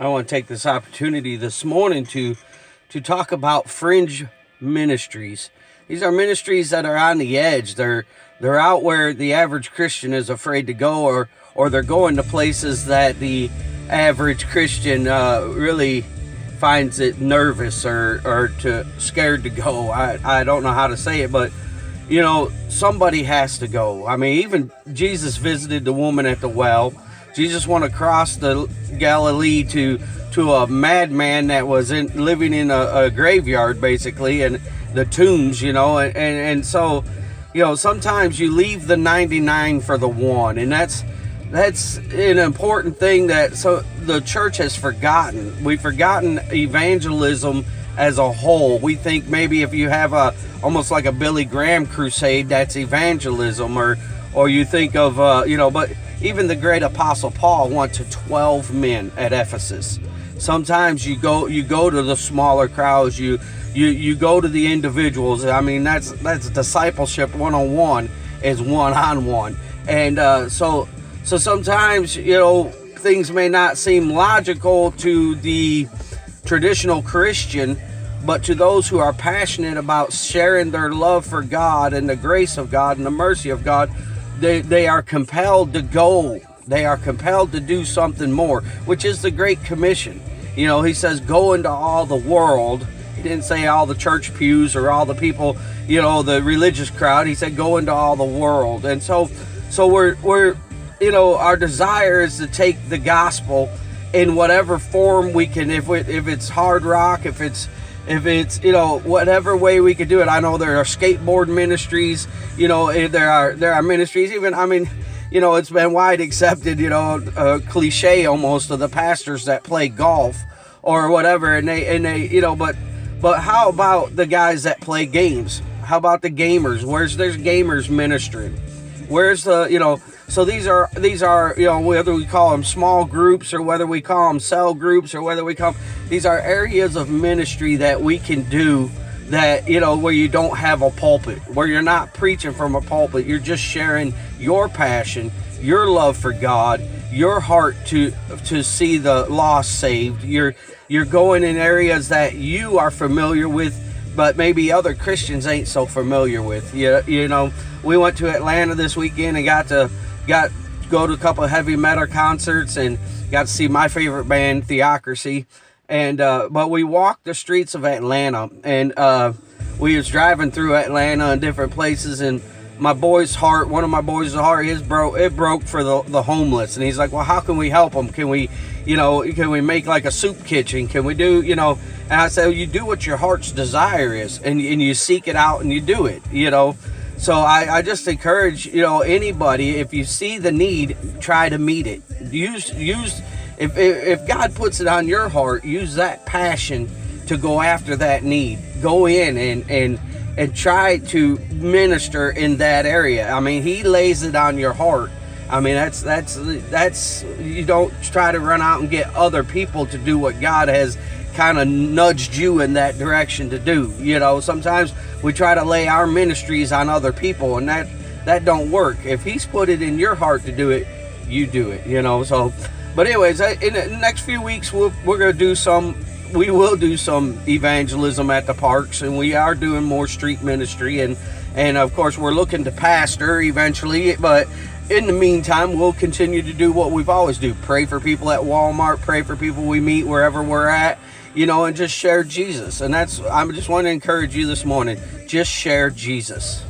I want to take this opportunity this morning to talk about fringe ministries. These are ministries that are on the edge. They're out where the average Christian is afraid to go, or they're going to places that the average Christian really finds it nervous or scared to go. I don't know how to say it, but somebody has to go. I mean, even Jesus visited the woman at the well. Jesus went across the Galilee to a madman that was living in a graveyard, basically, and the tombs, and so, sometimes you leave the 99 for the one, and that's an important thing that the church has forgotten. We've forgotten evangelism as a whole. We think maybe if you have almost like a Billy Graham crusade, that's evangelism, or you think of but even the great apostle Paul went to 12 men at Ephesus. Sometimes you go to the smaller crowds, you go to the individuals. I mean, that's discipleship 101 is one-on-one. And so sometimes things may not seem logical to the traditional Christian, but to those who are passionate about sharing their love for God and the grace of God and the mercy of God, they are compelled to go. They are compelled to do something more, which is the Great Commission. He says, go into all the world. He didn't say all the church pews or all the people, the religious crowd. He said, go into all the world. And so we're our desire is to take the gospel in whatever form we can. If it's hard rock, if it's whatever way we could do it. I know there are skateboard ministries, there are ministries, even, I mean, it's been wide accepted, a cliche almost of the pastors that play golf or whatever, and they but how about the guys that play games? How about the gamers? There's gamers ministering? Where's the, so these are whether we call them small groups or whether we call them cell groups or whether we call them, these are areas of ministry that we can do that, where you don't have a pulpit, where you're not preaching from a pulpit. You're just sharing your passion, your love for God, your heart to see the lost saved. You're going in areas that you are familiar with, but maybe other Christians ain't so familiar with. We went to Atlanta this weekend and got to go to a couple of heavy metal concerts and got to see my favorite band, Theocracy. And but we walked the streets of Atlanta, and we was driving through Atlanta and different places, and my boy's heart, one of my boys' heart, it broke for the homeless. And he's like, well, how can we help them? Can we make like a soup kitchen? Can we do, and I said, well, you do what your heart's desire is, and you seek it out and you do it, So I just encourage, anybody, if you see the need, try to meet it. Use if God puts it on your heart, use that passion to go after that need. Go in and try to minister in that area. I mean, He lays it on your heart. I mean, that's you don't try to run out and get other people to do what God has kind of nudged you in that direction to do. Sometimes we try to lay our ministries on other people, and that don't work. If He's put it in your heart to do it, you do it. So, but anyways, in the next few weeks we will do some evangelism at the parks, and we are doing more street ministry, and of course we're looking to pastor eventually. But in the meantime, we'll continue to do what we've always do: pray for people at Walmart, pray for people we meet wherever we're at, and just share Jesus. And I just want to encourage you this morning: just share Jesus.